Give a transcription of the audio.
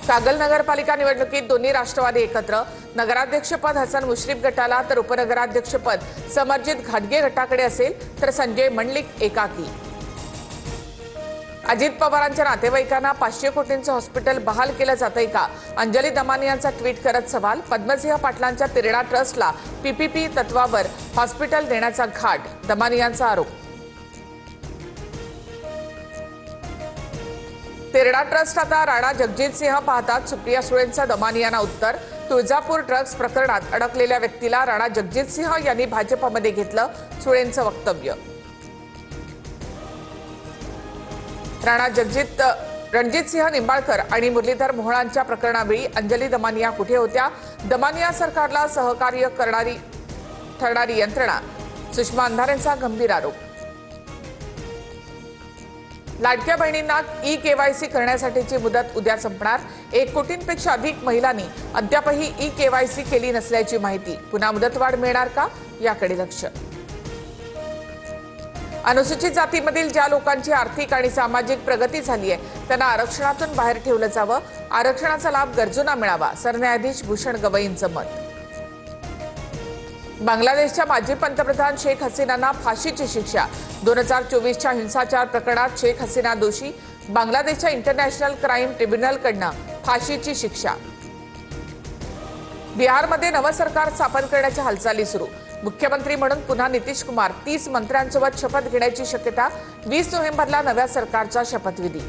कागल नगरपालिका निवडणुकीत दोन्ही राष्ट्रवादी एकत्र। नगराध्यक्षपद हसन मुश्रीफ गटाला तर उपनगराध्यक्षपद समरजित घाटगे गटाकडे असेल, तर संजय मंडलिक एकाकी। अजित पवारांच्या नातेवाईकांना 500 कोटींचं हॉस्पिटल बहाल केलं जातंय का? अंजली दमानी यांचा ट्विट करत सवाल। पद्मसिंह पाटलांच्या तिरणा ट्रस्टला पीपीपी तत्वावर हॉस्पिटल देण्याचा घाट, दमानी यांचा आरोप। तिरणा ट्रस्ट आता राणा जगजितसिंह पाहतात, सुप्रिया सुळेंचं दमानी यांना उत्तर। तुळजापूर ड्रग्ज प्रकरणात अडकलेल्या व्यक्तीला राणा जगजितसिंह यांनी भाजपमध्ये घेतलं, सुळेंचं वक्तव्य। राणा रणजितसिंह निंबाळकर आणि मुरलीधर मोहोळांच्या प्रकरणावेळी अंजली दमानिया कुठे होत्या? दमानिया सरकारला सहकार्य ठरणारी यंत्रणा, सुषमा अंधारेंचा गंभीर आरोप। लाडक्या बहिणींना ई-केवायसी करण्यासाठीची मुदत उद्या संपणार। 1 कोटींपेक्षा अधिक महिलांनी अद्यापही ई-केवायसी केली नसल्याची माहिती। पुन्हा मुदतवाढ मिळणार का, याकडे लक्ष। अनुसूचित जातीमधील ज्या लोकांची आर्थिक आणि सामाजिक प्रगती झाली आहे त्यांना आरक्षणातून बाहेर ठेवलं जावं, आरक्षणाचा लाभ गरजूंना मिळावा, सरन्यायाधीश भूषण गवईंचं मत। बांगलादेशच्या माजी पंतप्रधान शेख हसीनांना फाशीची शिक्षा। 2024च्या हिंसाचार प्रकरणात शेख हसीना दोषी, बांगलादेशच्या इंटरनॅशनल क्राईम ट्रिब्युनलकडनं फाशीची शिक्षा। बिहारमध्ये नवं सरकार स्थापन करण्याच्या हालचाली सुरू। मुख्यमंत्री म्हणून पुन्हा नितीश कुमार 30 मंत्र्यांसोबत शपथ घेण्याची शक्यता। 20 नोव्हेंबरला नव्या सरकारचा शपथविधी।